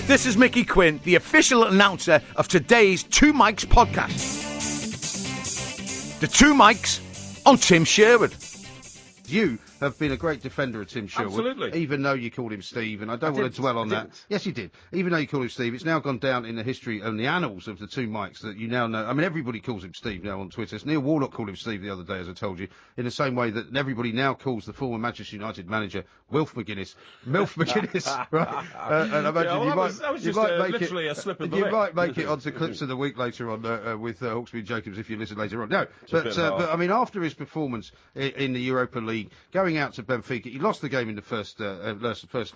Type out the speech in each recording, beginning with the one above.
This is Mickey Quinn, the official announcer of today's Two Mics podcast. The Two Mics on Tim Sherwood. You have been a great defender of Tim Sherwood. Absolutely. Even though you called him Steve, and I don't want to dwell on that. Yes, you did. Even though you called him Steve, it's now gone down in the history and the annals of the Two Mics that you now know. I mean, everybody calls him Steve now on Twitter. Neil Warnock called him Steve the other day, as I told you, in the same way that everybody now calls the former Manchester United manager Wilf McGuinness. Milf McGuinness, right? And I imagine you might make it onto Clips of the Week later on with Hawksby and Jacobs if you listen later on. No, but I mean, after his performance in the Europa League, going out to Benfica, he lost the game in the first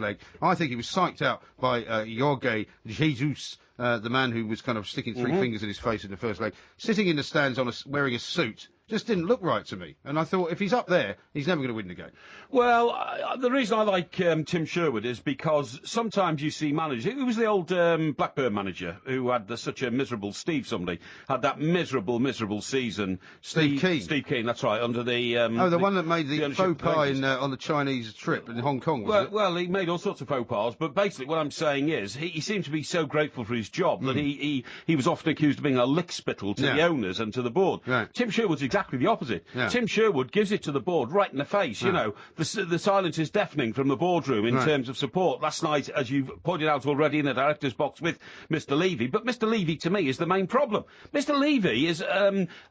leg. I think he was psyched out by Jorge Jesus, the man who was kind of sticking three fingers in his face in the first leg, sitting in the stands wearing a suit. Just didn't look right to me. And I thought, if he's up there, he's never going to win the game. Well, the reason I like Tim Sherwood is because sometimes you see managers. Who was the old Blackburn manager who had such a miserable, Steve somebody, had that miserable season. Steve Keane. Steve Keane, that's right, under the... the one that made the faux pas on the Chinese trip in Hong Kong, was it? Well, he made all sorts of faux pas, but basically what I'm saying is he seemed to be so grateful for his job that he was often accused of being a lickspittle to the owners and to the board. Right. Tim Sherwood's exactly the opposite. Yeah. Tim Sherwood gives it to the board right in the face. You know, the silence is deafening from the boardroom in terms of support. Last night, as you've pointed out already, in the director's box with Mr. Levy. But Mr. Levy, to me, is the main problem. Mr. Levy is,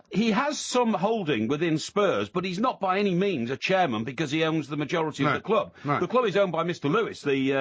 he has some holding within Spurs, but he's not by any means a chairman because he owns the majority of the club. Right. The club is owned by Mr. Lewis, the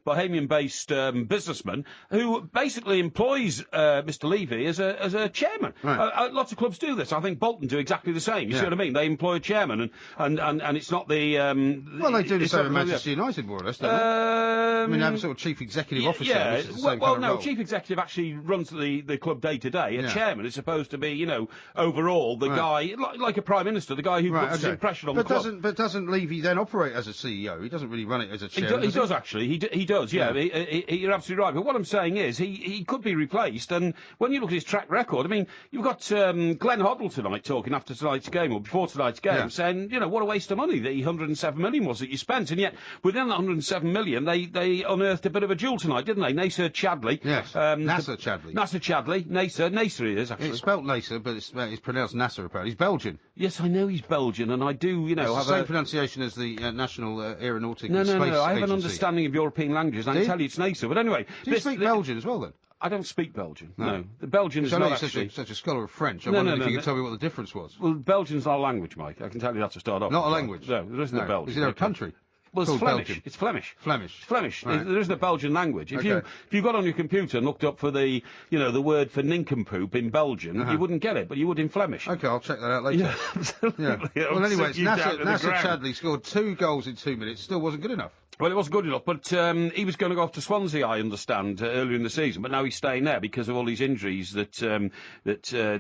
Bahamian-based businessman, who basically employs Mr. Levy as a chairman. Right. Lots of clubs do this. I think Bolton do exactly the same. You see what I mean? They employ a chairman, and it's not the... well, they do the same at Manchester United, more or less, don't they? I mean, they have a sort of chief executive officer. Yeah, which is the same kind of role. chief executive actually runs the club day to day. A chairman is supposed to be, overall the guy, like a prime minister, the guy who puts his impression on the club. But doesn't Levy then operate as a CEO? He doesn't really run it as a chairman. He does actually. He does. Yeah, you're absolutely right. But what I'm saying is, he could be replaced. And when you look at his track record, I mean, you've got Glenn Hoddle tonight talking after tonight's game or before tonight's game, saying, what a waste of money the 107 million was that you spent. And yet, within that 107 million, they unearthed a bit of a jewel tonight, didn't they? Nasser Chadli. Yes. Nasser Chadli. Nasser Chadli. Nasser he is, actually. It's spelt Nasser, but it's pronounced Nasser, apparently. He's Belgian. Yes, I know he's Belgian, and I do, it's have the same pronunciation as the National Aeronautic and Space No, I have an Agency. understanding of European languages, and I can tell you it's Nasser. But anyway... Do you speak Belgian as well, then? I don't speak Belgian, no. The Belgian is not actually... such a scholar of French. I wondered if you could tell me what the difference was. Well, Belgian's not a language, Mike. I can tell you that to start off. Not a language? No, there isn't a Belgian. Is there a country? Well, it's Flemish. Belgium. It's Flemish. Flemish. Right. There isn't a Belgian language. If you got on your computer and looked up for the word for nincompoop in Belgian, you wouldn't get it, but you would in Flemish. Okay, I'll check that out later. Yeah, absolutely. Yeah. Well, anyway, Nasser Chadli scored 2 goals in 2 minutes. Still wasn't good enough. Well, it wasn't good enough, but he was going to go off to Swansea, I understand, earlier in the season, but now he's staying there because of all these injuries that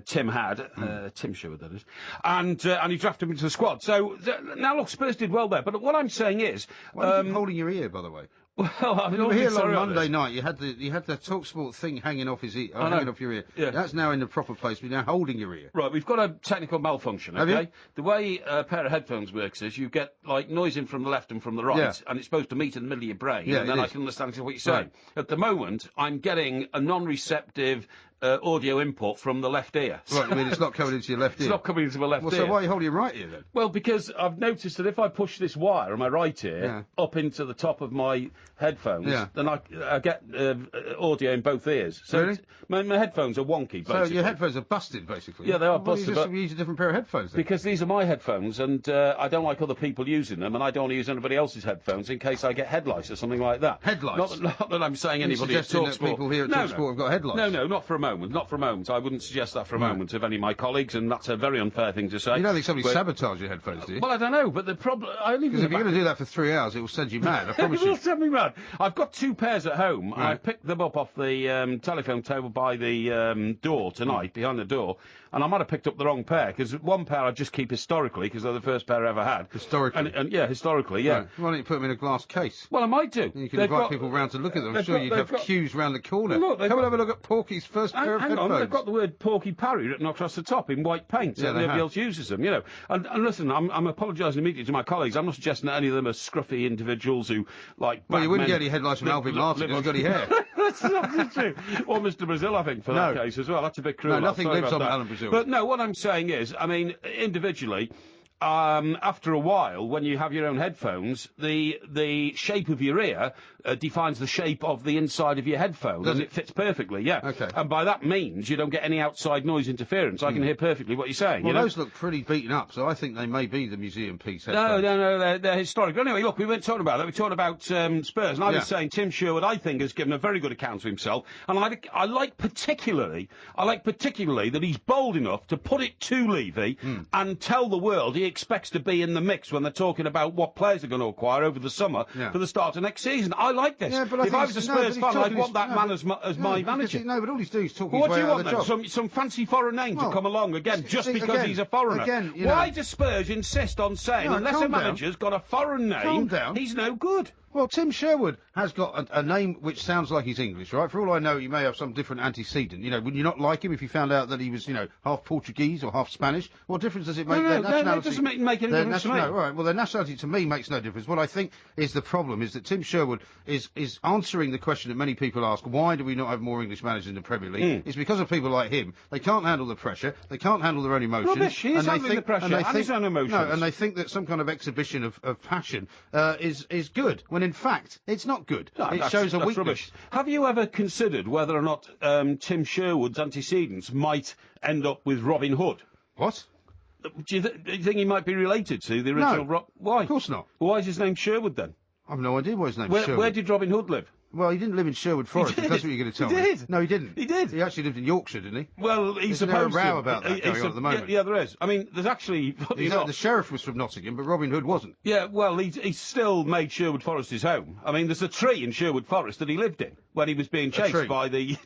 Tim had, Tim Sherwood, that is, and he drafted him into the squad. So now, look, Spurs did well there, but what I'm saying is... Why are you holding your ear, by the way? Well, I mean, we were here on Monday night. You had the TalkSport thing hanging off his ear, hanging off your ear. Yeah. That's now in the proper place. We're now holding your ear. Right, we've got a technical malfunction. Okay, have you? The way a pair of headphones works is you get like noise in from the left and from the right, and it's supposed to meet in the middle of your brain, and then I can understand what you're saying. Right. At the moment, I'm getting a non-receptive audio input from the left ear. Right, I mean, it's not coming into your left ear? It's not coming into my left ear. So why are you holding your right ear, then? Well, because I've noticed that if I push this wire on my right ear up into the top of my headphones, then I get audio in both ears. So really? My headphones are wonky, basically. So your headphones are busted, basically? Yeah, they are busted. You use a different pair of headphones, then? Because these are my headphones, and I don't like other people using them, and I don't want to use anybody else's headphones in case I get head lice or something like that. Head lice? Not that I'm saying anybody at TalkSport. That people here at TalkSport have got head lice? No, not for a moment. Not for a moment. I wouldn't suggest that for a moment of any of my colleagues, and that's a very unfair thing to say. You don't think somebody sabotaged your headphones, do you? Well, I don't know, but the problem... Because if you're going to do that for 3 hours, it will send you mad, I promise you. It will send me mad. I've got 2 pairs at home. Right. I picked them up off the telephone table by the door tonight, behind the door, and I might have picked up the wrong pair, because one pair I just keep historically, because they're the first pair I ever had. Historically? And historically, yeah. Right. Why don't you put them in a glass case? Well, I might do. And you can invite people round to look at them. I'm sure you'd have queues round the corner. Look, Come and have a look at Porky's first hang on, they've got the word Porky Parry written across the top in white paint, so nobody else uses them, you know. And listen, I'm apologising immediately to my colleagues. I'm not suggesting that any of them are scruffy individuals who, like... Well, you wouldn't get any headlights from Alvin Martin if he's got any hair. That's not true. Or Mr. Brazil, I think, for that case as well. That's a bit cruel. No, nothing lives on Alan Brazil. But no, what I'm saying is, I mean, individually... after a while, when you have your own headphones, the shape of your ear defines the shape of the inside of your headphone, and it fits perfectly, yeah. Okay. And by that means, you don't get any outside noise interference. I can hear perfectly what you're saying. Well, you know? those look pretty beaten up, so I think they may be the museum piece No, headphones. they're historic. But anyway, look, we weren't talking about that. We were talking about Spurs, and I was saying Tim Sherwood, I think, has given a very good account of himself, and I like particularly that he's bold enough to put it to Levy and tell the world he expects to be in the mix when they're talking about what players are going to acquire over the summer for the start of next season. I like this. Yeah, but if I was a Spurs fan, I'd want that man as my manager. No, but all he's doing is talking Well, his way out of the what do you want job. then? Some fancy foreign name to come along again, just because he's a foreigner. Why does Spurs insist on saying unless a manager's got a foreign name, he's no good? Well, Tim Sherwood has got a name which sounds like he's English, right? For all I know, he may have some different antecedent. You know, would you not like him if you found out that he was, half Portuguese or half Spanish? What difference does it make? No, that doesn't make any difference to me. No, right. Well, their nationality to me makes no difference. What I think is the problem is that Tim Sherwood is answering the question that many people ask: why do we not have more English managers in the Premier League? It's because of people like him. They can't handle the pressure. They can't handle their own emotions. Rubbish. He's handling the pressure and his own emotions. No, and they think that some kind of exhibition of passion is good, when in fact it's not good. No, it shows a weakness. Rubbish. Have you ever considered whether or not Tim Sherwood's antecedents might end up with Robin Hood? What? Do you think he might be related to the original? No, why? Of course not. Why is his name Sherwood then? I've no idea why his name's Sherwood. Where did Robin Hood live? Well, he didn't live in Sherwood Forest. If that's what you're going to tell me. He did. No, he didn't. He did. He actually lived in Yorkshire, didn't he? Well, he's supposed to. There's a row about that going on at the moment. Yeah, there is. I mean, there's actually... The sheriff was from Nottingham, but Robin Hood wasn't. Yeah, well, he still made Sherwood Forest his home. I mean, there's a tree in Sherwood Forest that he lived in when he was being chased by the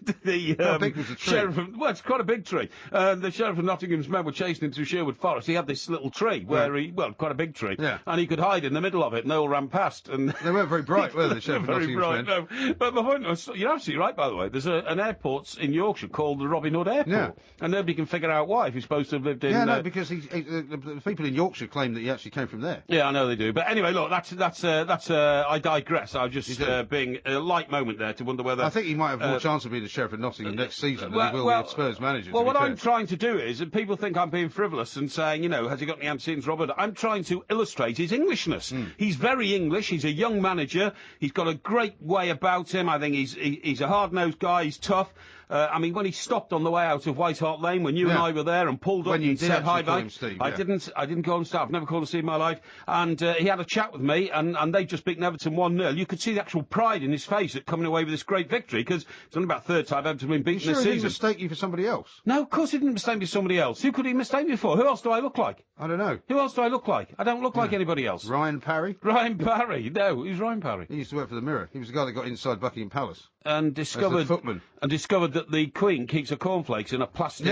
How big was the tree? sheriff of... Well, it's quite a big tree. The sheriff of Nottingham's men were chasing him through Sherwood Forest. He had this little tree where quite a big tree, and he could hide in the middle of it, and they all ran past. And they weren't very bright, were they, the sheriff of Nottingham's men? No. But my point was, you're absolutely right, by the way. There's an airport in Yorkshire called the Robin Hood Airport, and nobody can figure out why, if he's supposed to have lived in... Yeah, no, because the people in Yorkshire claim that he actually came from there. Yeah, I know they do. But anyway, look, that's I digress. I was just being a light moment there to wonder whether... I think he might have more chance of being the sheriff of Nottingham next season than he will be Spurs manager. Well, what I'm trying to do is, and people think I'm being frivolous and saying, has he got any antecedents, Robert? I'm trying to illustrate his Englishness. He's very English. He's a young manager. He's got a great way about him. I think he's a hard-nosed guy. He's tough. I mean, when he stopped on the way out of White Hart Lane, when you and I were there, and pulled up and said hi, mate. I didn't call him Steve. I've never called him Steve in my life. And he had a chat with me, and they just beaten Everton 1-0. You could see the actual pride in his face at coming away with this great victory, because it's only about third time Everton have been beaten this season. He didn't mistake you for somebody else? No, of course he didn't mistake me for somebody else. Who could he mistake me for? Who else do I look like? I don't know. Who else do I look like? I don't look like anybody else. Ryan Parry? Ryan Parry. No, who's Ryan Parry? He used to work for the Mirror. He was the guy that got inside Buckingham Palace. And discovered that the Queen keeps her cornflakes in a plastic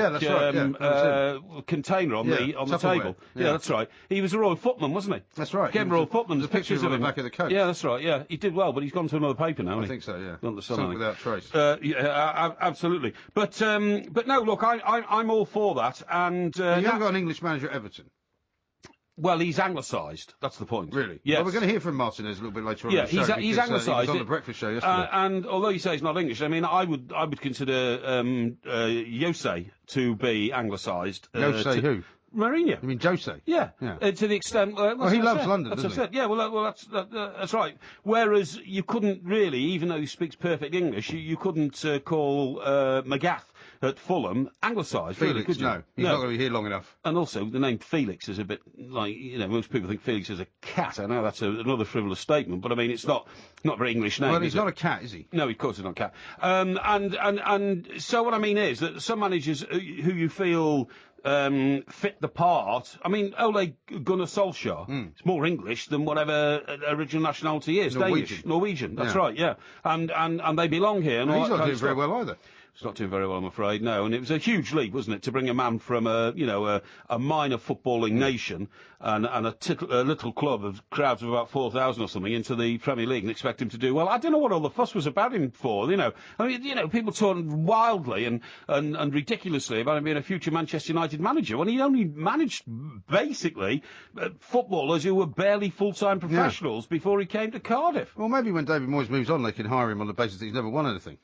container on the table. Yeah, that's right. He was a Royal Footman, wasn't he? That's right. Came Royal Footman. There's pictures of him on the back of the coat. Yeah, that's right. Yeah, he did well, but he's gone to another paper now. I think so. Yeah. Gone to Sunk without trace. Yeah, absolutely. But no, look, I'm all for that. And you haven't got an English manager at Everton. Well, he's anglicised. That's the point. Really? Yes. Well, we're going to hear from Martinez a little bit later on. Yeah, in the show he's anglicised. He was on the breakfast show yesterday. And although you say he's not English, I mean, I would consider Jose to be anglicised. Jose who? Mourinho. You mean Jose? Yeah. To the extent... well, he loves London, doesn't he? Yeah, well, that's right. Whereas you couldn't really, even though he speaks perfect English, you couldn't call McGath at Fulham anglicised, really, could you? No. He's not going to be here long enough. And also, the name Felix is a bit like, most people think Felix is a cat. I know that's another frivolous statement, but I mean, it's not a very English name. Well, he's not a cat, is he? No, of course he's not a cat. And so what I mean is that some managers who you feel fit the part. I mean, Ole Gunnar Solskjaer is more English than whatever original nationality is. Norwegian. Norwegian. That's right. Yeah, and they belong here. And he's all not that doing very well either. It's not doing very well, I'm afraid. No, and it was a huge leap, wasn't it, to bring a man from a minor footballing nation and a little club of crowds of about 4,000 or something into the Premier League and expect him to do well. I don't know what all the fuss was about him for. People talking wildly and ridiculously about him being a future Manchester United manager when he only managed basically footballers who were barely full-time professionals before he came to Cardiff. Well, maybe when David Moyes moves on, they can hire him on the basis that he's never won anything.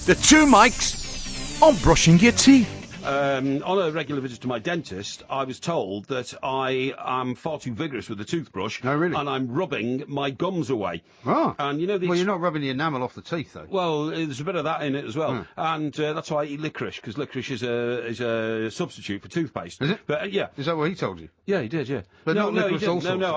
The two mics on brushing your teeth. On a regular visit to my dentist, I was told that I am far too vigorous with the toothbrush. Oh, really? And I'm rubbing my gums away. Oh. And well, you're not rubbing the enamel off the teeth, though. Well, there's a bit of that in it as well. And that's why I eat licorice, because licorice is a substitute for toothpaste. Is it? But, yeah. Is that what he told you? Yeah, he did, yeah. But no, not he licorice didn't. also.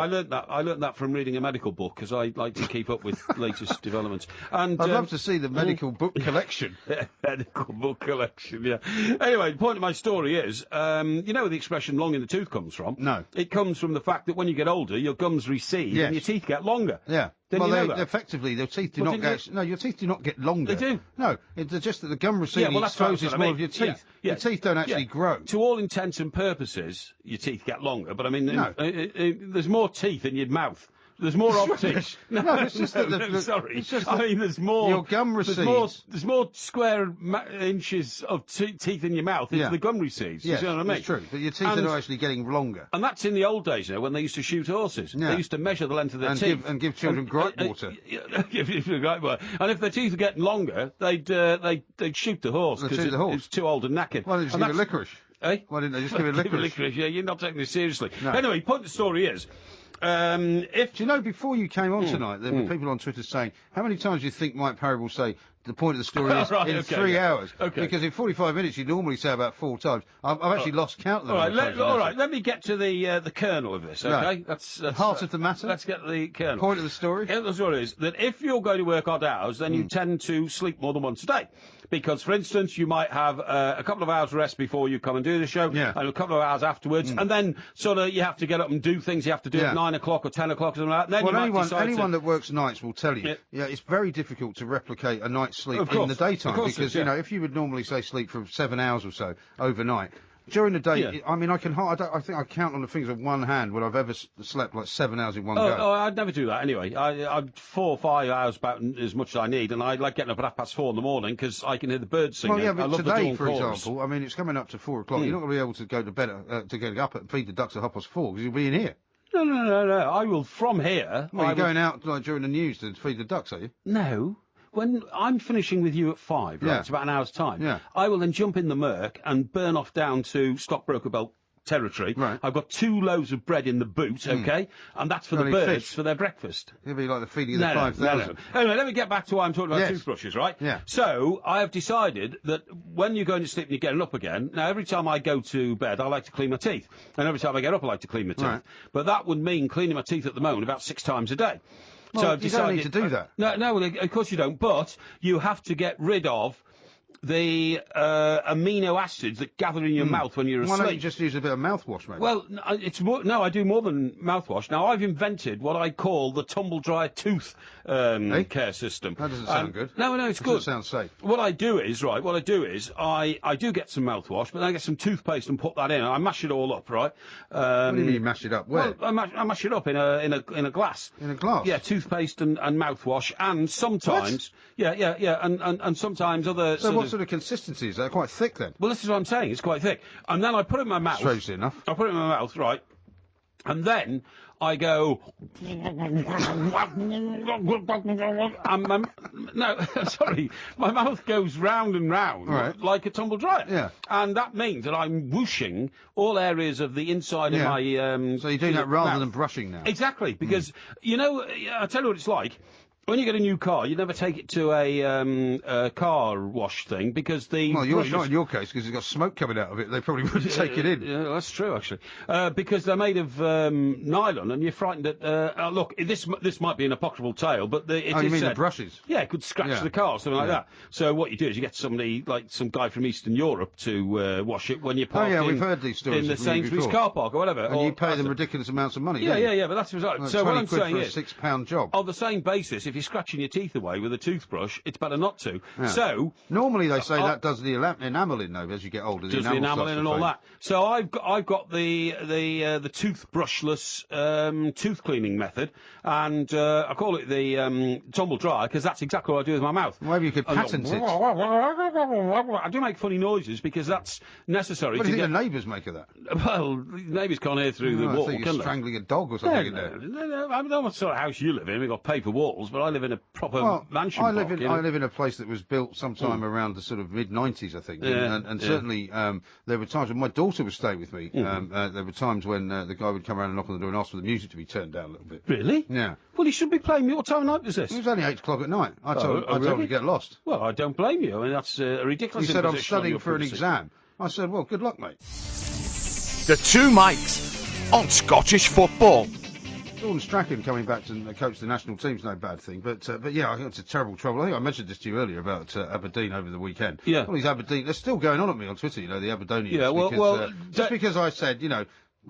I learnt that from reading a medical book, because I like to keep up with latest developments. And I'd love to see the medical book collection. Medical book collection, yeah. Anyway, the point of my story is, you know where the expression long in the tooth comes from? No. It comes from the fact that when you get older, your gums recede and your teeth get longer. Yeah. Didn't you know that? Effectively, your teeth do not get... No, your teeth do not get longer. They do. No, it's just that the gum receding exposes more of your teeth. Yeah. Your teeth don't actually grow. To all intents and purposes, your teeth get longer, but I mean, No. There's more teeth in your mouth. There's more optics. No, it's just that sorry. It's just I mean, there's more. Your gum recedes. There's more square inches of teeth in your mouth as the gum recedes. Yes, you know what I mean? it's true. But your teeth are not actually getting longer. And that's in the old days, when they used to shoot horses. Yeah. They used to measure the length of their teeth. And give children gripe water. Give children gripe water. And if their teeth were getting longer, they'd shoot the horse because it's too old and knackered. Why didn't you give it licorice? Eh? Why didn't they just give it licorice? Yeah, you're not taking this seriously. No. Anyway, point of the story is, do you know, before you came on tonight, there were people on Twitter saying, how many times do you think Mike Parry will say, the point of the story is in 3 hours? Okay. Because in 45 minutes you normally say about 4 times. I've actually lost count of them. All right, let me get to the kernel of this, okay? Right. That's heart of the matter? Let's get the kernel. Point of the story? The story is that if you're going to work odd hours, then you tend to sleep more than once a day. Because, for instance, you might have a couple of hours rest before you come and do the show, and a couple of hours afterwards, and then sort of you have to get up and do things you have to do at 9 o'clock or 10 o'clock or something like that. Then anyone that works nights will tell you, it's very difficult to replicate a night's sleep in the daytime. Because, if you would normally say sleep for 7 hours or so overnight, during the day, I mean, I think I count on the fingers of one hand when I've ever slept like 7 hours in one go. Oh, I'd never do that anyway. I'm 4 or 5 hours about as much as I need, and I like getting up at 4:30 in the morning because I can hear the birds singing. Well, yeah, but I love today, the for example, I mean, it's coming up to 4 o'clock. You're not going to be able to go to bed to get up and feed the ducks at 4:30 because you'll be in here. No. I will from here. Well, you're going out like during the news to feed the ducks, are you? No. When I'm finishing with you at 5, right, it's about an hour's time, I will then jump in the Merc and burn off down to Stockbroker Belt territory. Right. I've got 2 loaves of bread in the boot, okay? And that's for the birds for their breakfast. It'll be like the feeding of the 5,000. No. Anyway, let me get back to why I'm talking about toothbrushes, right? Yeah. So, I have decided that when you're going to sleep and you're getting up again, now every time I go to bed, I like to clean my teeth. And every time I get up, I like to clean my teeth. Right. But that would mean cleaning my teeth at the moment about 6 times a day. Well, so I've decided, you don't need to do that. No, of course you don't. But you have to get rid of the amino acids that gather in your mouth when you're asleep. Why don't you just use a bit of mouthwash, maybe? Well, I do more than mouthwash. Now, I've invented what I call the tumble-dry tooth care system. That doesn't sound good. No, it's good. It doesn't sound safe. What I do is, I do get some mouthwash, but then I get some toothpaste and put that in, and I mash it all up, right? What do you mean you mash it up? Where? Well, I mash it up in a glass. In a glass? Yeah, toothpaste and mouthwash, and sometimes... What? Yeah, and sometimes other... So what sort of consistency is that? Quite thick, then? Well, this is what I'm saying. It's quite thick. And then I put it in my mouth. Strangely enough. I put it in my mouth, right? And then I go... my mouth goes round and round like a tumble dryer. Yeah. And that means that I'm whooshing all areas of the inside of my... so you're doing that rather than brushing now? Exactly, because, I'll tell you what it's like. When you get a new car, you never take it to a car wash thing because the... Well, not in your case, because it's got smoke coming out of it. They probably wouldn't take it in. Yeah, that's true, actually. Because they're made of nylon, and you're frightened that... look, this might be an apocryphal tale, but you mean the brushes? Yeah, it could scratch the car, something like that. So what you do is you get somebody, like some guy from Eastern Europe, to wash it when you park we've heard these stories in the Sainsbury's car park or whatever. And you pay them ridiculous amounts of money, Yeah, but that's... So what I'm saying is... £20 for a £6 job. On the same basis, if you're scratching your teeth away with a toothbrush, it's better not to. Yeah. So normally they say that does the enamel in, though, as you get older. Does the enamel in and all that. So I've got the toothbrushless tooth cleaning method, and I call it the tumble dry because that's exactly what I do with my mouth. Maybe you could patent it. I do make funny noises because that's necessary. What do you think the neighbours make of that? Well, neighbours can't hear through the wall. I think you're strangling a dog or something in there. No, I don't know what sort of house you live in. We've got paper walls, but I live in a proper mansion. I live in a place that was built sometime around the sort of mid-90s, I think. Yeah, and certainly there were times when my daughter was staying with me. There were times when the guy would come around and knock on the door and ask for the music to be turned down a little bit. Really? Yeah. Well, he should be playing me. What time of night was this? It was only 8 o'clock at night. I told him to get lost. Well, I don't blame you. I mean, that's a ridiculous. He said, I'm studying for an exam. I said, well, good luck, mate. The two Mikes on Scottish football. Gordon Strachan coming back to coach the national team's no bad thing, but yeah, I think it's a terrible trouble. I think I mentioned this to you earlier about Aberdeen over the weekend. Yeah. All these Aberdeen, they're still going on at me on Twitter, the Aberdonians. Yeah, well, just because I said,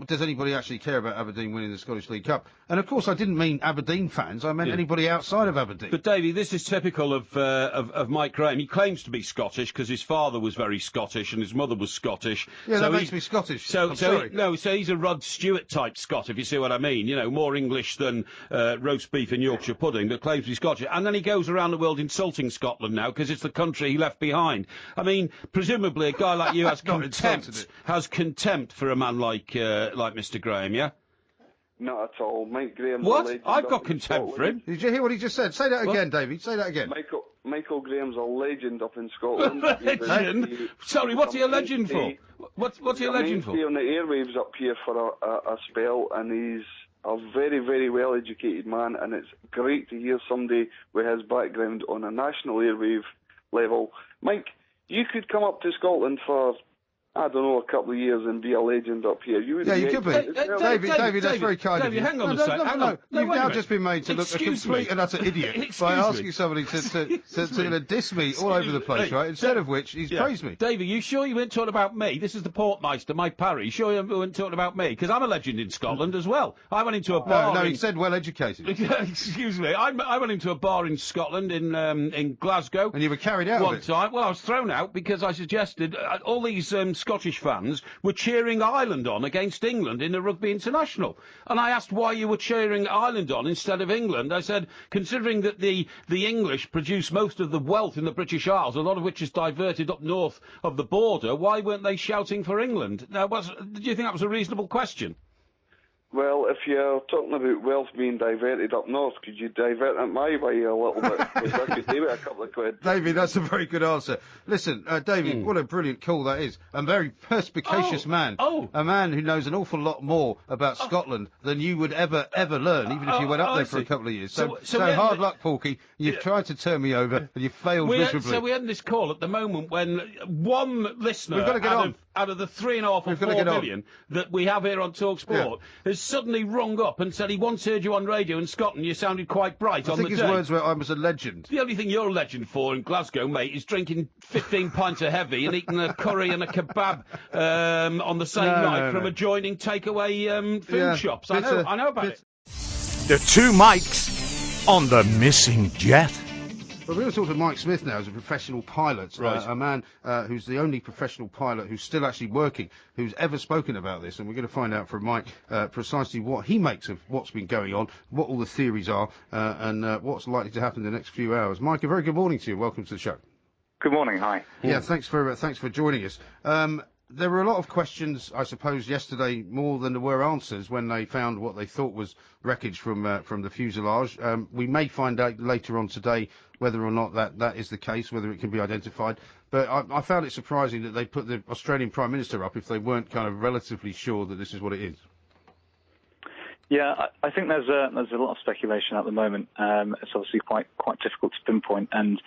does anybody actually care about Aberdeen winning the Scottish League Cup? And of course, I didn't mean Aberdeen fans. I meant anybody outside of Aberdeen. But Davey, this is typical of Mike Graham. He claims to be Scottish because his father was very Scottish and his mother was Scottish. Yeah, so that makes me Scottish. So he's a Rod Stewart type Scot, if you see what I mean. More English than roast beef and Yorkshire pudding, but claims to be Scottish. And then he goes around the world insulting Scotland now because it's the country he left behind. I mean, presumably a guy like you has contempt for a man like Mr. Graham, yeah? Not at all. Mike Graham's what? a legend. I've got contempt for him. Did you hear what he just said? Say that again, David. Say that again. Michael Graham's a legend up in Scotland. Legend? Sorry, what's he a legend for? What's he a legend for? He's on the airwaves up here for a spell, and he's a very, very well-educated man, and it's great to hear somebody with his background on a national airwave level. Mike, you could come up to Scotland for, I don't know, a couple of years and be a legend up here. You could be. David, that's very kind of you. Hang on a second. No, you've now just been made to look a complete and utter idiot by asking somebody to diss me all over the place, right? Instead of which, he's praised me. David, you sure you weren't talking about me? This is the Portmeister, Mike Parry. You sure you weren't talking about me? Because I'm a legend in Scotland as well. I went into a bar. No, he said well-educated. Excuse me. I went into a bar in Scotland, in Glasgow. And you were carried out one time. Well, I was thrown out because I suggested all these Scottish fans were cheering Ireland on against England in the Rugby International. And I asked why you were cheering Ireland on instead of England. I said, considering that the English produce most of the wealth in the British Isles, a lot of which is diverted up north of the border, why weren't they shouting for England? Now, do you think that was a reasonable question? Well, if you're talking about wealth being diverted up north, could you divert it my way a little bit? Because I could do it a couple of quid. David, that's a very good answer. Listen, David, what a brilliant call that is. A very perspicacious man. A man who knows an awful lot more about Scotland than you would ever learn, even if you went up there for a couple of years. So hard luck, Porky. You've tried to turn me over, and you've failed miserably. So we had this call at the moment when one listener out of the 3.5 or 4 million that we have here on TalkSport has suddenly rung up and said he once heard you on radio in Scotland. You sounded quite bright on the day. I think his words were, I was a legend. The only thing you're a legend for in Glasgow, mate, is drinking 15 pints of heavy and eating a curry and a kebab on the same night from adjoining takeaway food shops. I know about it. The two Mikes on the missing jet. Well, we're going to talk to Mike Smith now as a professional pilot, a man who's the only professional pilot who's still actually working, who's ever spoken about this, and we're going to find out from Mike precisely what he makes of what's been going on, what all the theories are, and what's likely to happen in the next few hours. Mike, a very good morning to you. Welcome to the show. Good morning. Hi. Yeah, thanks for joining us. There were a lot of questions, I suppose, yesterday, more than there were answers when they found what they thought was wreckage from the fuselage. We may find out later on today whether or not that is the case, whether it can be identified. But I found it surprising that they put the Australian Prime Minister up if they weren't kind of relatively sure that this is what it is. Yeah, I think there's a lot of speculation at the moment. It's obviously quite difficult to pinpoint, and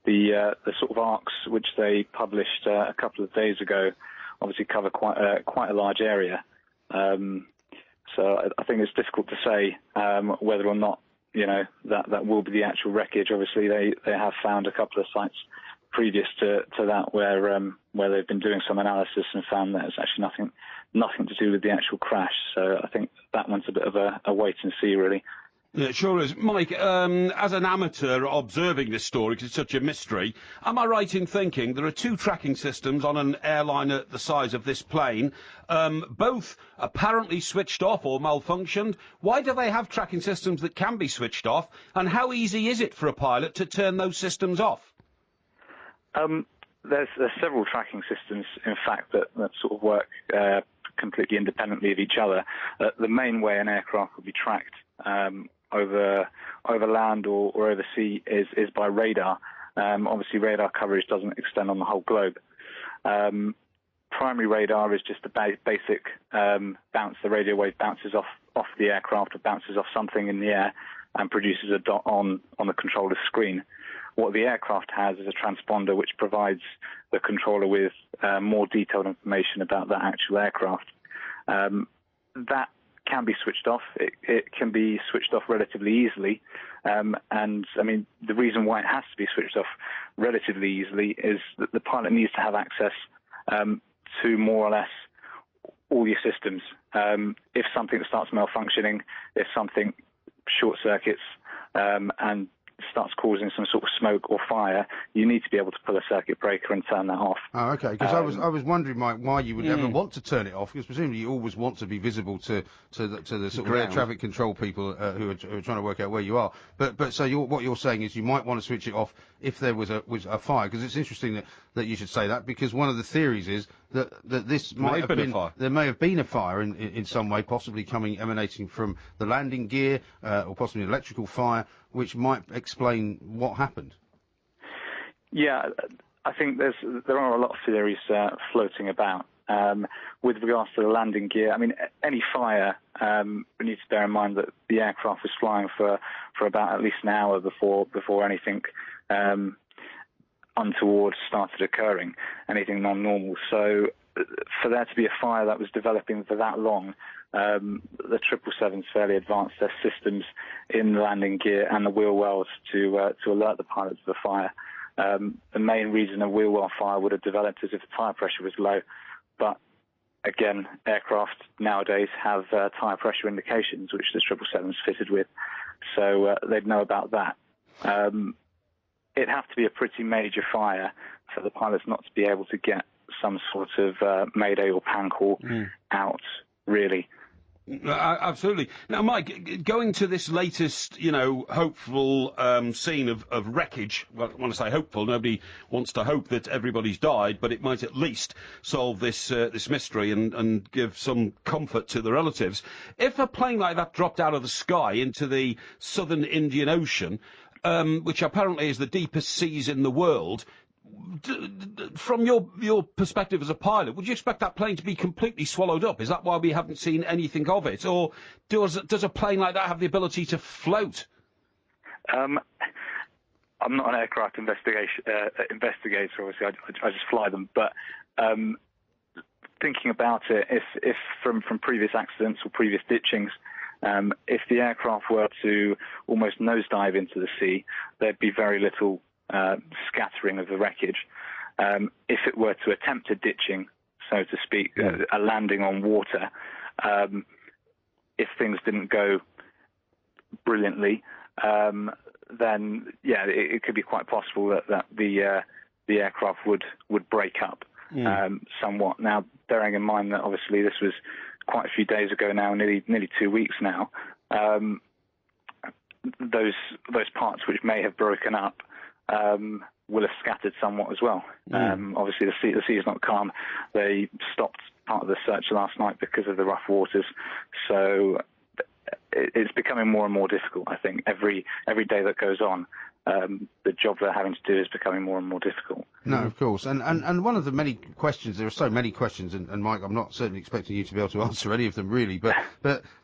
the sort of arcs which they published a couple of days ago obviously cover quite a large area. So I think it's difficult to say whether or not that will be the actual wreckage. Obviously, they have found a couple of sites previous to that where they've been doing some analysis and found that it's actually nothing to do with the actual crash. So I think that one's a bit of a wait and see, really. Yeah, it sure is. Mike, as an amateur observing this story, because it's such a mystery, am I right in thinking there are two tracking systems on an airliner the size of this plane, both apparently switched off or malfunctioned? Why do they have tracking systems that can be switched off, and how easy is it for a pilot to turn those systems off? There's several tracking systems, in fact, that sort of work completely independently of each other. The main way an aircraft will be tracked over land or over sea is by radar. Obviously, radar coverage doesn't extend on the whole globe. Primary radar is just a basic bounce. The radio wave bounces off the aircraft or bounces off something in the air and produces a dot on the controller's screen. What the aircraft has is a transponder which provides the controller with more detailed information about that actual aircraft. That can be switched off. It can be switched off relatively easily. And, I mean, the reason why it has to be switched off relatively easily is that the pilot needs to have access to more or less all your systems. If something starts malfunctioning, if something short circuits and starts causing some sort of smoke or fire, you need to be able to pull a circuit breaker and turn that off. Oh, okay. Because I was wondering, Mike, why you would ever want to turn it off, because presumably you always want to be visible to the sort of air traffic control people who are trying to work out where you are. But so what you're saying is you might want to switch it off if there was a fire, because it's interesting that you should say that, because one of the theories is that this might have been a fire. There may have been a fire in some way, possibly emanating from the landing gear or possibly an electrical fire, which might explain what happened. Yeah, I think there are a lot of theories floating about. With regards to the landing gear, I mean, any fire, we need to bear in mind that the aircraft was flying for about at least an hour before anything untoward started occurring, anything non-normal. So for there to be a fire that was developing for that long, the 777's fairly advanced their systems in the landing gear and the wheel wells to alert the pilots of the fire. The main reason a wheel well fire would have developed is if the tire pressure was low. But again, aircraft nowadays have tire pressure indications, which the 777's fitted with, so they'd know about that. It'd have to be a pretty major fire for the pilots not to be able to get some sort of mayday or pan call out, really. Absolutely. Now, Mike, going to this latest, hopeful scene of wreckage, well, when I say hopeful, nobody wants to hope that everybody's died, but it might at least solve this mystery and give some comfort to the relatives. If a plane like that dropped out of the sky into the southern Indian Ocean, which apparently is the deepest seas in the world, from your perspective as a pilot, would you expect that plane to be completely swallowed up? Is that why we haven't seen anything of it? Or does a plane like that have the ability to float? I'm not an aircraft investigator, obviously. I just fly them. But thinking about it, if from previous accidents or previous ditchings, if the aircraft were to almost nosedive into the sea, there'd be very little scattering of the wreckage. If it were to attempt a ditching, so to speak, a landing on water, if things didn't go brilliantly, then it could be quite possible that the aircraft would break up somewhat. Now, bearing in mind that obviously this was quite a few days ago now, nearly 2 weeks now, those parts which may have broken up will have scattered somewhat as well. Obviously, the sea is not calm. They stopped part of the search last night because of the rough waters. So it's becoming more and more difficult, I think. Every day that goes on, the job they're having to do is becoming more and more difficult. No, of course. And one of the many questions, there are so many questions, and Mike, I'm not certainly expecting you to be able to answer any of them really, but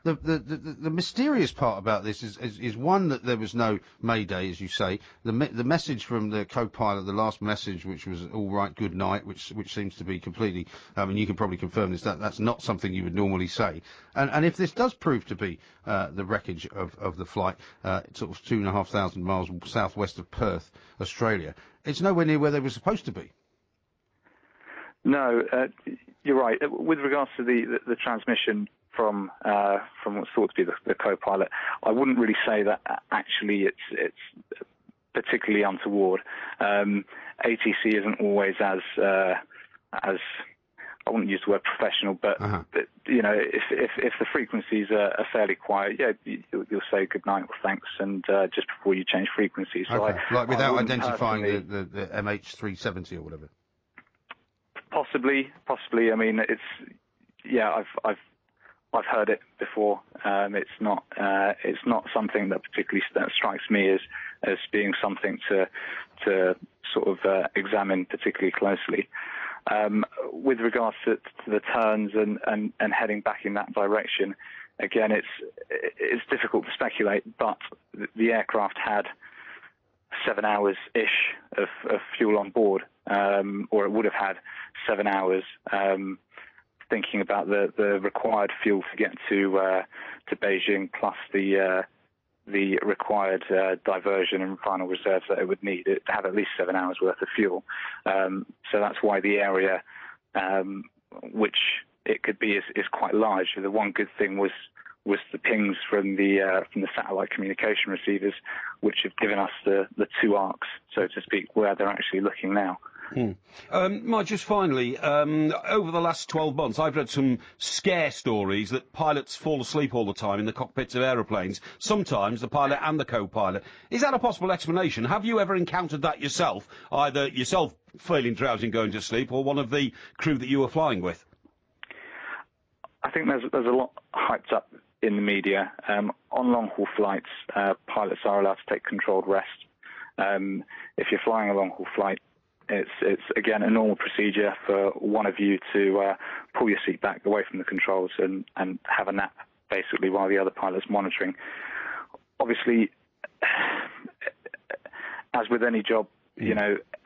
the mysterious part about this is one, that there was no Mayday, as you say. The message from the co-pilot, the last message, which was all right, good night, which seems to be completely, I mean, you can probably confirm this, that's not something you would normally say. And if this does prove to be the wreckage of the flight, sort of 2,500 miles southwest of Perth, Australia, it's nowhere near where they were supposed to be. No, you're right. With regards to the transmission from what's thought to be the co-pilot. I wouldn't really say that actually it's particularly untoward. ATC isn't always as I wouldn't use the word professional, but if the frequencies are fairly quiet, you'll say good night or thanks, and just before you change frequencies. So like without identifying the MH370 or whatever. Possibly. I mean, I've heard it before. It's not something that particularly strikes me as being something to sort of examine particularly closely. With regards to the turns and heading back in that direction, again, it's difficult to speculate, but the aircraft had 7 hours-ish of fuel on board, or it would have had 7 hours, thinking about the required fuel to get to Beijing, plus the required diversion and final reserves that it would need to have at least 7 hours worth of fuel. So that's why the area which it could be is quite large. The one good thing was the pings from the satellite communication receivers, which have given us the two arcs, so to speak, where they're actually looking now. Mike, just finally, over the last 12 months, I've read some scare stories that pilots fall asleep all the time in the cockpits of aeroplanes, sometimes the pilot and the co-pilot. Is that a possible explanation? Have you ever encountered that yourself, either yourself feeling drowsy and going to sleep, or one of the crew that you were flying with? I think there's a lot hyped up in the media. On long-haul flights, pilots are allowed to take controlled rest. If you're flying a long-haul flight, it's again a normal procedure for one of you to pull your seat back away from the controls and have a nap, basically, while the other pilot's monitoring. Obviously, as with any job,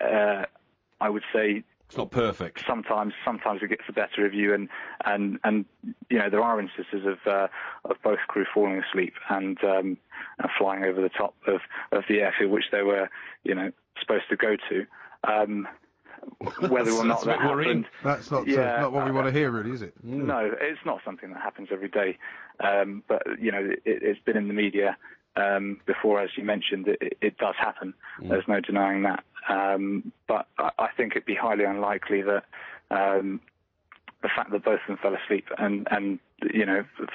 I would say it's not perfect. Sometimes it gets the better of you, and there are instances of both crew falling asleep and flying over the top of the airfield which they were supposed to go to. Whether or not that happened, that's not what we want to hear, really, is it? No, it's not something that happens every day. But it's been in the media before, as you mentioned. It does happen. There's no denying that. But I think it'd be highly unlikely that the fact that both of them fell asleep and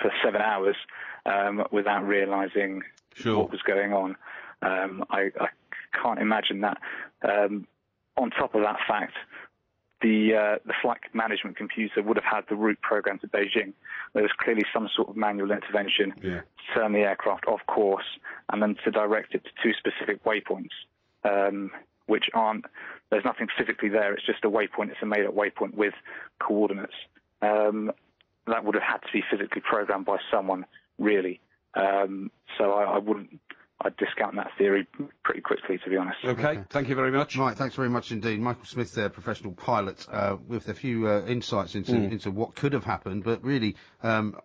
for 7 hours without realising what was going on. I can't imagine that. On top of that fact, the flight management computer would have had the route programmed to Beijing. There was clearly some sort of manual intervention to turn the aircraft off course and then to direct it to two specific waypoints, which aren't, there's nothing physically there, it's just a waypoint, it's a made-up waypoint with coordinates. That would have had to be physically programmed by someone, really. So I'd discount that theory pretty quickly, to be honest. Okay, thank you very much. Right, thanks very much indeed. Michael Smith there, professional pilot, with a few insights into what could have happened, but really,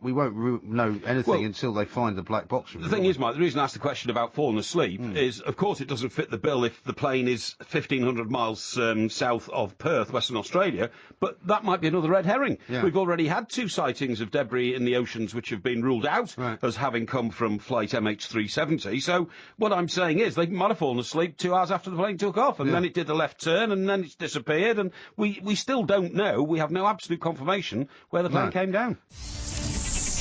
we won't know anything until they find the black box. The thing is, Mike, the reason I asked the question about falling asleep is, of course, it doesn't fit the bill if the plane is 1,500 miles south of Perth, Western Australia, but that might be another red herring. Yeah. We've already had 2 sightings of debris in the oceans which have been ruled out as having come from flight MH370, so what I'm saying is they might have fallen asleep 2 hours after the plane took off, and then it did the left turn, and then it's disappeared, and we still don't know. We have no absolute confirmation where the plane came down.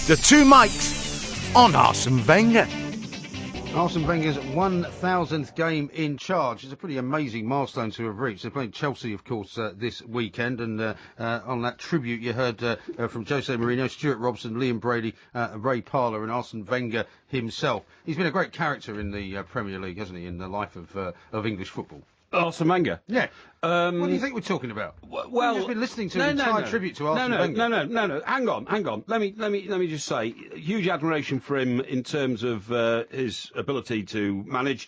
The 2 mics on Arsene Wenger. Arsene Wenger's 1,000th game in charge. It's a pretty amazing milestone to have reached. They're playing Chelsea, of course, this weekend, and on that tribute you heard from Jose Mourinho, Stuart Robson, Liam Brady, Ray Parlour and Arsene Wenger himself. He's been a great character in the Premier League, hasn't he, in the life of English football. Arsene Wenger? Yeah. What do you think we're talking about? Well, you've just been listening to an entire tribute to Arsene Wenger. No. Hang on. Let me just say, huge admiration for him in terms of his ability to manage.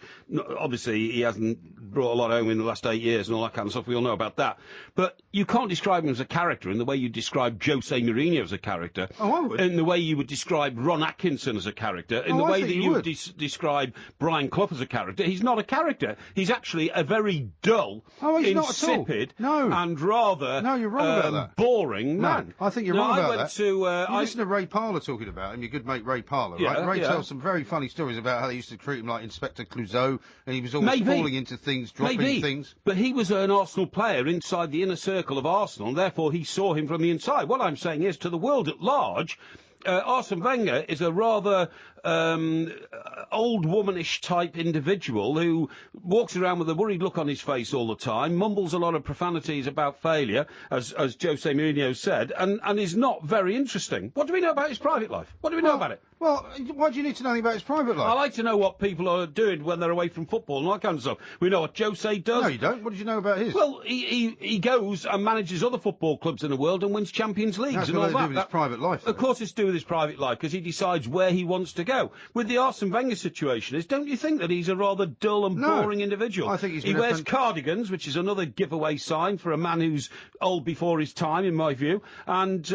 Obviously, he hasn't brought a lot home in the last 8 years and all that kind of stuff. We all know about that. But you can't describe him as a character in the way you describe Jose Mourinho as a character. Oh, I would. In the way you would describe Ron Atkinson as a character. In the way that you would describe Brian Clough as a character. He's not a character. He's actually a very dull, insipid, and rather you're wrong about that. boring man. I think you're wrong about that. You listen to Ray Parlour talking about him, your good mate Ray Parlour, right? Ray tells some very funny stories about how they used to treat him like Inspector Clouseau, and he was always falling into things, dropping things. But he was an Arsenal player inside the inner circle of Arsenal, and therefore he saw him from the inside. What I'm saying is, to the world at large, Arsene Wenger is a rather old womanish type individual who walks around with a worried look on his face all the time, mumbles a lot of profanities about failure, as Jose Mourinho said, and is not very interesting. What do we know about his private life? What do we know about it? Well, why do you need to know anything about his private life? I like to know what people are doing when they're away from football and all that kind of stuff. We know what Jose does. No, you don't. What did you know about his? Well, he goes and manages other football clubs in the world and wins Champions Leagues and all that. To do with his private life. Of course it's to do with his private life, because he decides where he wants to go. With the Arsene Wenger situation, don't you think that he's a rather dull and boring individial? I think he wears cardigans, which is another giveaway sign for a man who's old before his time, in my view. And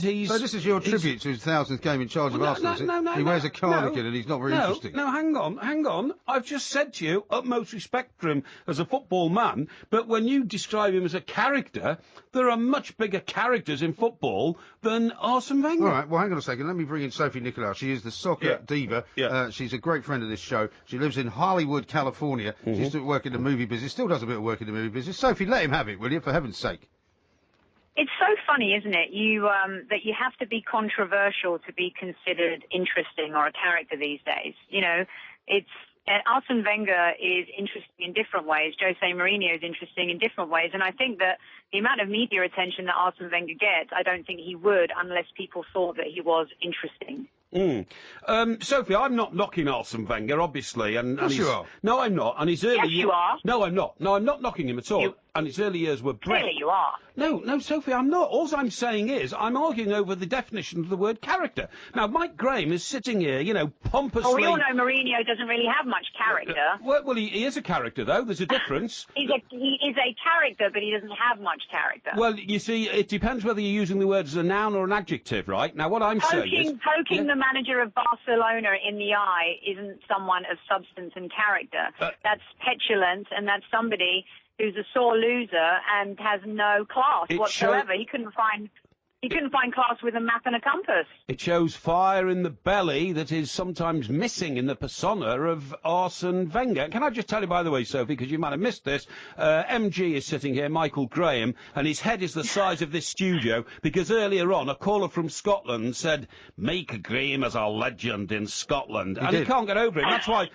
he's... So this is your tribute to his 1000th game in charge of Arsenal, is it? He wears a cardigan and he's not very interesting. No, hang on. I've just said to you, utmost respect for him as a football man, but when you describe him as a character, there are much bigger characters in football than Arsene Wenger. All right, well, hang on a second. Let me bring in Sophie Nicolau. She is the soccer diva. Yeah. She's a great friend of this show. She lives in Hollywood, California. She used to work in the movie business, still does a bit of work in the movie business. Sophie, let him have it, will you, for heaven's sake? It's so funny, isn't it? That you have to be controversial to be considered interesting or a character these days. You know, Arsene Wenger is interesting in different ways. Jose Mourinho is interesting in different ways. And I think that the amount of media attention that Arsene Wenger gets, I don't think he would unless people thought that he was interesting. Sophie, I'm not knocking Arsene Wenger, obviously. Yes, you are. No, I'm not. And his early Yes, you are. No, I'm not. No, I'm not knocking him at all. And his early years were brilliant. Clearly you are. No, Sophie, I'm not. All I'm saying is I'm arguing over the definition of the word character. Now, Mike Graham is sitting here, pompously... Oh, we all know Mourinho doesn't really have much character. Well, he is a character, though. There's a difference. He is a character, but he doesn't have much character. Well, you see, it depends whether you're using the word as a noun or an adjective, right? Now, what I'm saying is... Poking the manager of Barcelona in the eye isn't someone of substance and character. That's petulance, and that's somebody who's a sore loser and has no class whatsoever. He couldn't find class with a map and a compass. It shows fire in the belly that is sometimes missing in the persona of Arsene Wenger. Can I just tell you, by the way, Sophie, because you might have missed this, MG is sitting here, Michael Graham, and his head is the size of this studio, because earlier on a caller from Scotland said, Mike Graham is a legend in Scotland. He can't get over it. That's why...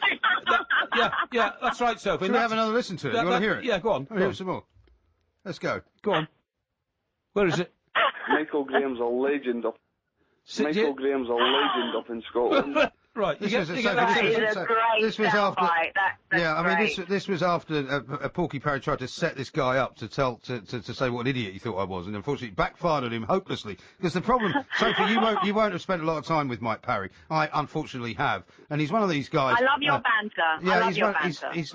Yeah, that's right, Sophie. Should we have another listen to it? You want to hear it? Yeah, go on. Hear some more. Let's go. Go on. Where is it? Michael Graham's a legend up. Graham's a legend up in Scotland. Right, this was after. This was after Porky Parry tried to set this guy up to say what an idiot he thought I was, and unfortunately it backfired on him hopelessly. Because the problem, Sophie, you won't have spent a lot of time with Mike Parry. I unfortunately have, and he's one of these guys. I love your banter. Yeah, I love your banter. He's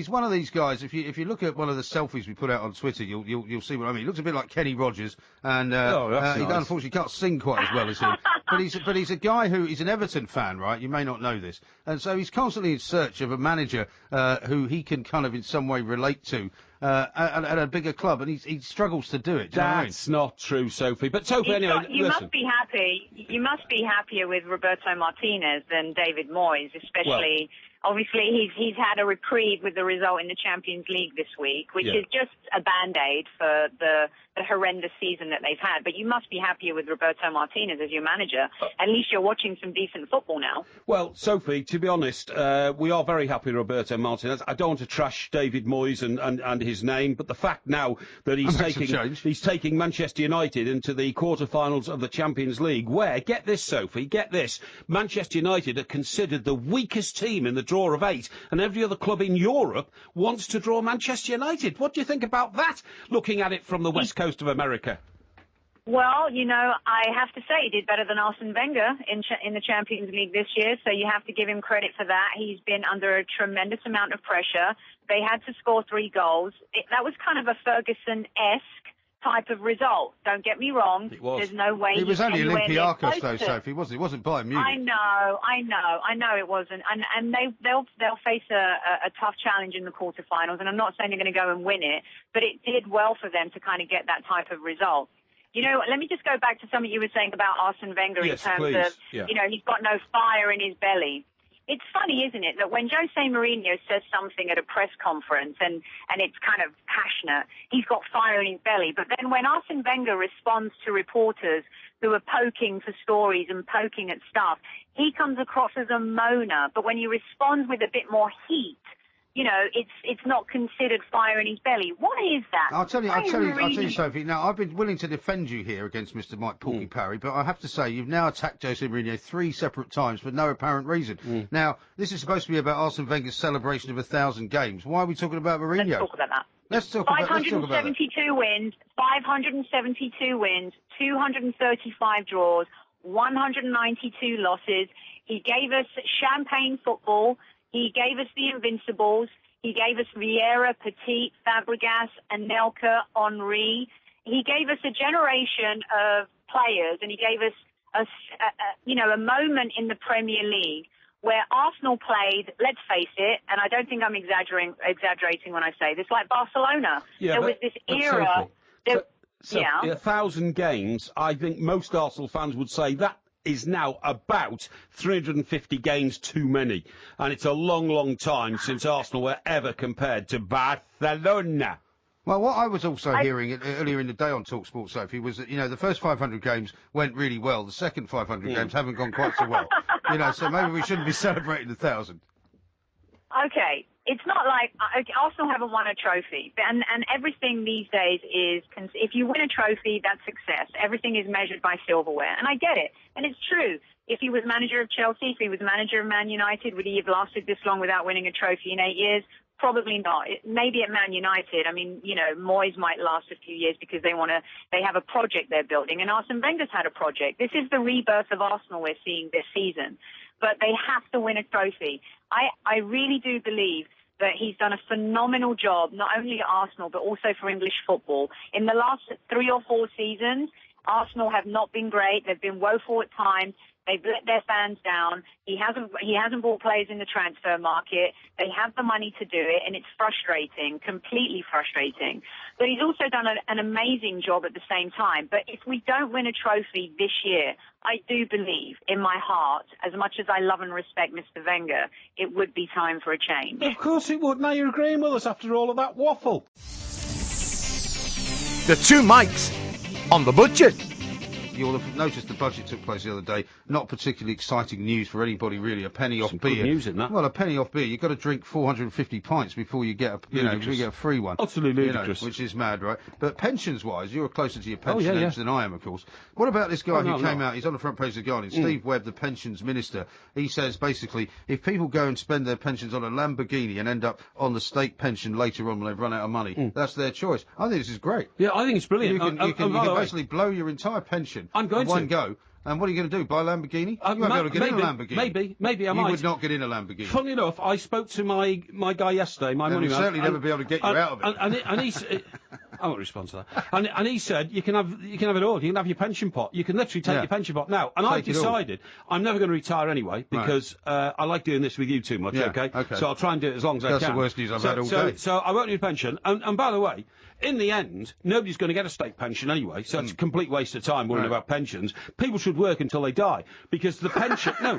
one of these guys. If you look at one of the selfies we put out on Twitter, you'll see what I mean. He looks a bit like Kenny Rogers, and he unfortunately can't sing quite as well as him. But he's a guy he's an Everton fan, right? You may not know this, and so he's constantly in search of a manager who he can kind of in some way relate to at a bigger club, and he struggles to do it. That's not true, Sophie. But Sophie, anyway, you must be happy. You must be happier with Roberto Martinez than David Moyes, especially. Obviously, he's had a reprieve with the result in the Champions League this week, which is just a band-aid for the horrendous season that they've had. But you must be happier with Roberto Martinez as your manager. At least you're watching some decent football now. Well, Sophie, to be honest, we are very happy with Roberto Martinez. I don't want to trash David Moyes and his name, but the fact now that he's taking Manchester United into the quarter-finals of the Champions League, where, get this, Sophie, get this, Manchester United are considered the weakest team in the draw of 8, and every other club in Europe wants to draw Manchester United. What do you think about that, looking at it from the west coast of America? Well, you know, I have to say he did better than Arsene Wenger in the Champions League this year, so you have to give him credit for that. He's been under a tremendous amount of pressure. They had to score 3 goals. That was kind of a Ferguson-esque type of result. Don't get me wrong. It was. There's no way It was only Olympiacos, though, to. Sophie, wasn't it? It wasn't Bayern Munich. I know it wasn't. And they'll face a tough challenge in the quarterfinals, and I'm not saying they're going to go and win it, but it did well for them to kind of get that type of result. You know, let me just go back to something you were saying about Arsene Wenger in terms of, you know, he's got no fire in his belly. It's funny, isn't it, that when Jose Mourinho says something at a press conference and it's kind of passionate, he's got fire in his belly. But then when Arsene Wenger responds to reporters who are poking for stories and poking at stuff, he comes across as a moaner. But when he responds with a bit more heat, you know, it's not considered fire in his belly. What is that? I'll tell you, Sophie. Now, I've been willing to defend you here against Mr. Mike Porky Parry, but I have to say you've now attacked Jose Mourinho 3 separate times for no apparent reason. Now, this is supposed to be about Arsene Wenger's celebration of 1,000 games. Why are we talking about Mourinho? Let's talk about that. Let's talk about that. 572 wins, 572 wins, 235 draws, 192 losses. He gave us champagne football. He gave us the Invincibles. He gave us Vieira, Petit, Fabregas, Anelka, Henry. He gave us a generation of players, and he gave us a moment in the Premier League where Arsenal played, let's face it, and I don't think I'm exaggerating when I say this, like Barcelona. There was this era. Sophie, 1,000 games, I think most Arsenal fans would say that is now about 350 games too many. And it's a long, long time since Arsenal were ever compared to Barcelona. Well, what I was also hearing earlier in the day on TalkSport, Sophie, was that, you know, the first 500 games went really well. The second 500 games haven't gone quite so well. You know, so maybe we shouldn't be celebrating 1,000. Okay. It's not like Arsenal haven't won a trophy, and everything these days is, if you win a trophy, that's success. Everything is measured by silverware, and I get it, and it's true. If he was manager of Chelsea, if he was manager of Man United, would he have lasted this long without winning a trophy in 8 years? Probably not. Maybe at Man United, I mean, you know, Moyes might last a few years because they have a project they're building, and Arsene Wenger's had a project. This is the rebirth of Arsenal we're seeing this season, but they have to win a trophy. I really do believe that he's done a phenomenal job, not only at Arsenal, but also for English football. In the last 3 or 4 seasons, Arsenal have not been great. They've been woeful at times. They've let their fans down. He hasn't bought players in the transfer market. They have the money to do it, and it's frustrating, completely frustrating. But he's also done an amazing job at the same time. But if we don't win a trophy this year, I do believe in my heart, as much as I love and respect Mr. Wenger, it would be time for a change. Of course it would. Now you're agreeing with us after all of that waffle. The 2 mics on the budget. You'll have noticed the budget took place the other day. Not particularly exciting news for anybody, really. A penny off beer. Good news in that. Well, a penny off beer. You've got to drink 450 pints before you get a free one. Utterly ludicrous. Which is mad, right? But pensions-wise, you're closer to your pensioners than I am, of course. What about this guy who came out? He's on the front page of The Guardian. Steve Webb, the pensions minister. He says basically, if people go and spend their pensions on a Lamborghini and end up on the state pension later on when they've run out of money, that's their choice. I think this is great. Yeah, I think it's brilliant. You can basically blow your entire pension in one go. And what are you going to do? Buy a Lamborghini? You won't be able to get in a Lamborghini. Maybe I might. You would not get in a Lamborghini. Funnily enough, I spoke to my guy yesterday, my money man. Certainly never be able to get you out of it. And he said, I won't respond to that. And he said, you can have it all. You can have your pension pot. You can literally take your pension pot now. And I've decided I'm never going to retire anyway because I like doing this with you too much. Okay. So I'll try and do it as long as I can. That's the worst news I've had all day. So I won't need a pension. And by the way, in the end, nobody's going to get a state pension anyway, so it's a complete waste of time worrying about pensions. People should work until they die, because the pension... No,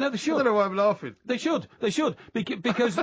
they should. I don't know why I'm laughing. They should. Because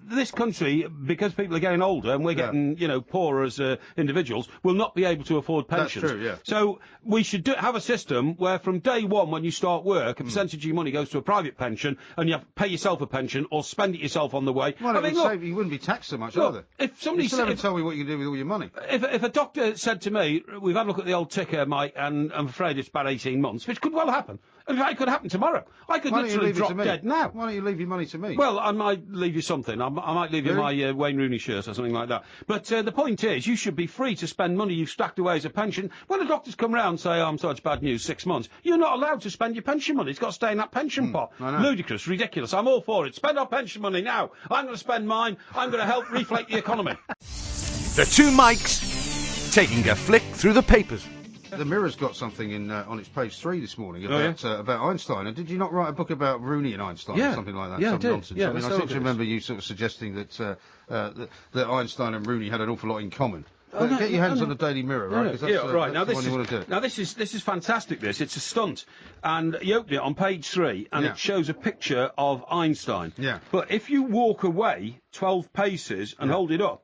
this country, because people are getting older and we're getting, poorer as individuals, will not be able to afford pensions. That's true, yeah. So we should have a system where from day one when you start work, a percentage of your money goes to a private pension and you have to pay yourself a pension or spend it yourself on the way. Well, you wouldn't be taxed so much either. If somebody you still haven't told me what you can do with all your money. If a doctor said to me, we've had a look at the old ticker, Mike, and I'm afraid it's about 18 months, which could well happen. In fact, it could happen tomorrow. I could literally drop dead now. Why don't you leave your money to me? Well, I might leave you something. I might leave you my Wayne Rooney shirt or something like that. But the point is, you should should be free to spend money you've stacked away as a pension. When the doctors come round and say, I'm sorry, it's bad news, 6 months, you're not allowed to spend your pension money. It's got to stay in that pension pot. Ludicrous, ridiculous. I'm all for it. Spend our pension money now. I'm going to spend mine. I'm going to help reflate the economy. The two mics taking a flick through the papers. The Mirror's got something in on its page 3 this morning about Einstein. And did you not write a book about Rooney and Einstein or something like that? Yeah, Some I did. nonsense. Yeah, I mean, I seem to remember you sort of suggesting that that Einstein and Rooney had an awful lot in common. Get your hands on the Daily Mirror, right? Right. Now this is now this is fantastic. It's a stunt, and you open it on page 3, and it shows a picture of Einstein. Yeah. But if you walk away 12 paces and hold it up,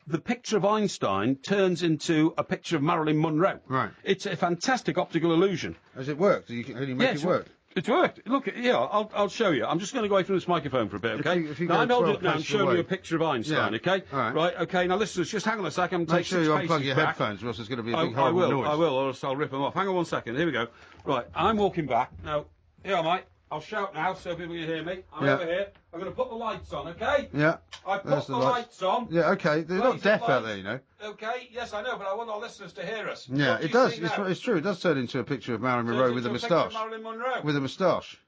the picture of Einstein turns into a picture of Marilyn Monroe. Right. It's a fantastic optical illusion. Has it worked? Can you make it work? It's worked. Look, I'll show you. I'm just going to go away from this microphone for a bit, okay? If you now, I'm go holding 12 it now and paces showing you away. a picture of Einstein, okay? All right. Okay, now listeners, just hang on a second. Make sure you unplug your headphones, or else there's going to be a big horrible noise. I will, or else I'll rip them off. Hang on 1 second. Here we go. Right, I'm walking back. Now, here am I. I'll shout now so people can hear me. I'm over here. I'm going to put the lights on, okay? Yeah. I put the lights on. Yeah, okay. They're not deaf out there, you know. Okay, yes, I know, but I want our listeners to hear us. Yeah, it does. It's true. It does turn into a picture of Marilyn Monroe with a moustache. With a moustache.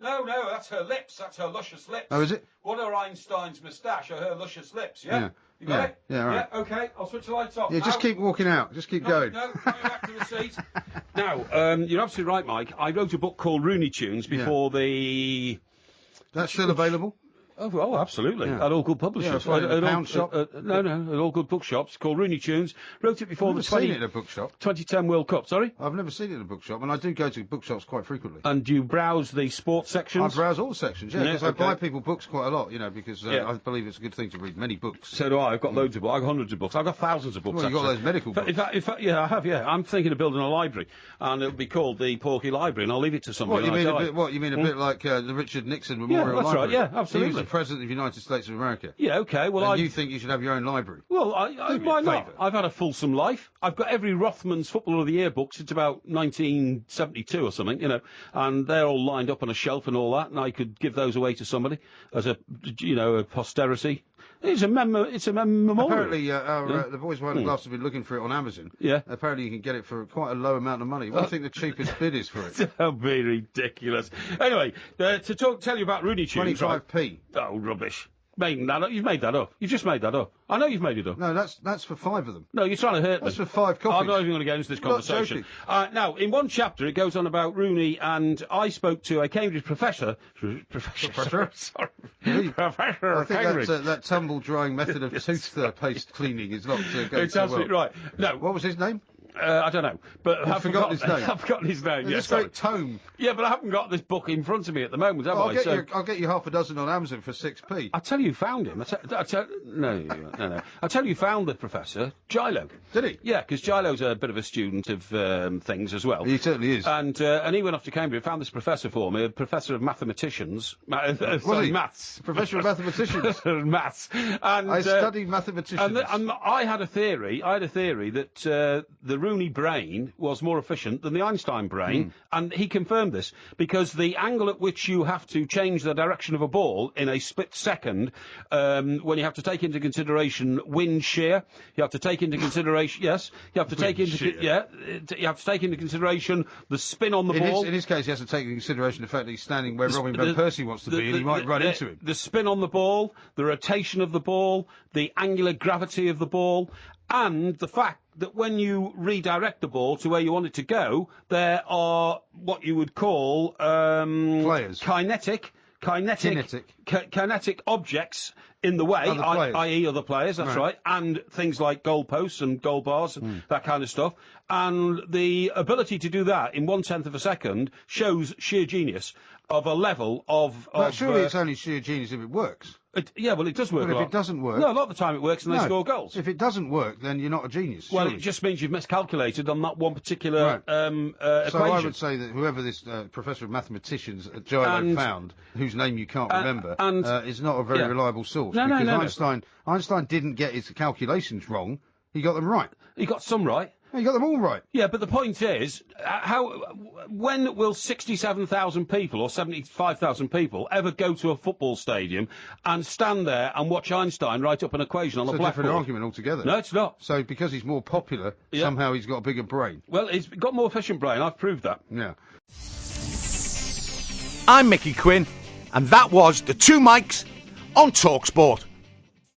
No, that's her lips. That's her luscious lips. Oh, is it? What are Einstein's moustache? Are her luscious lips, yeah? You got it? Yeah, right. Yeah, okay, I'll switch the lights off. Yeah, just keep walking out. Just keep going. No, go back to the seat. Now, you're absolutely right, Mike. I wrote a book called Rooney Tunes before the... That's still available? Oh, absolutely. At all good publishers. Yeah, at Pound Shop? No, at all good bookshops. Called Rooney Tunes. Wrote it before the 2010 World Cup, sorry? I've never seen it in a bookshop, and I do go to bookshops quite frequently. And do you browse the sports sections? I browse all the sections, because I buy people books quite a lot, because I believe it's a good thing to read many books. So do I. I've got loads of books. I've got hundreds of books. I've got thousands of books, Well, you've got those medical books. In fact, yeah, I have, yeah. I'm thinking of building a library, and it'll be called the Porky Library, and I'll leave it to somebody. You mean a bit like the Richard Nixon Memorial Library? Right, yeah, absolutely. He was the President of the United States of America. Yeah, okay, well, you think you should have your own library? Well, why not? I've had a fulsome life. I've got every Rothmans Footballer of the Year book since about 1972 or something, and they're all lined up on a shelf and all that, and I could give those away to somebody as a posterity. It's a memorial. Apparently, the boys behind the glass have been looking for it on Amazon. Yeah. Apparently, you can get it for quite a low amount of money. What do you think the cheapest bid is for it? That'll be ridiculous. Anyway, tell you about Rooney Tunes. 25p. Oh, rubbish. You've made that up. You've just made that up. I know you've made it up. No, that's for 5 of them. No, you're trying to hurt me. That's for 5 copies. I'm not even going to get into this conversation. Now, in one chapter, it goes on about Rooney, and I spoke to a Cambridge professor. Professor? Sorry. Professor I think Cambridge. that tumble-drying method of toothpaste cleaning is not going It's absolutely right. No. What was his name? I don't know, but I've forgotten his name. I've forgotten his name. It's a great tome. Yeah, but I haven't got this book in front of me at the moment, have I? I'll get you half a dozen on Amazon for 6p. I tell you, who found him. No. I tell you, who found the professor, Gilo. Did he? Yeah, because Gilo's a bit of a student of things as well. He certainly is. And he went off to Cambridge, found this professor for me, a professor of mathematicians. Maths. Professor of mathematicians. Maths. And I studied mathematicians. And I had a theory that the Rooney brain was more efficient than the Einstein brain, and he confirmed this, because the angle at which you have to change the direction of a ball in a split second, when you have to take into consideration wind shear, you have to take into consideration, you have to take into consideration the spin on the ball. In his case, he has to take into consideration the fact that he's standing where Robin Van Persie wants to be, and he might run into him. The spin on the ball, the rotation of the ball, the angular gravity of the ball, and the fact that when you redirect the ball to where you want it to go, there are what you would call players. Kinetic objects in the way, i.e. other players, that's right, and things like goalposts and goal bars and that kind of stuff. And the ability to do that in 1/10 of a second shows sheer genius of a level of... But surely it's only sheer genius if it works. It does work. But if it doesn't work... No, a lot of the time it works and they score goals. If it doesn't work, then you're not a genius. Well, surely. it just means you've miscalculated on that one particular equation. So I would say that whoever this professor of mathematicians at Gilo found, whose name you can't remember, is not a very reliable source. Because Einstein didn't get his calculations wrong. He got them right. He got some right. No, you got them all right. Yeah, but the point is, when will 67,000 people or 75,000 people ever go to a football stadium and stand there and watch Einstein write up an equation on a blackboard? It's a different argument altogether. No, it's not. So because he's more popular, somehow he's got a bigger brain. Well, he's got more efficient brain. I've proved that. Yeah. I'm Mickey Quinn, and that was the Two Mics on TalkSport.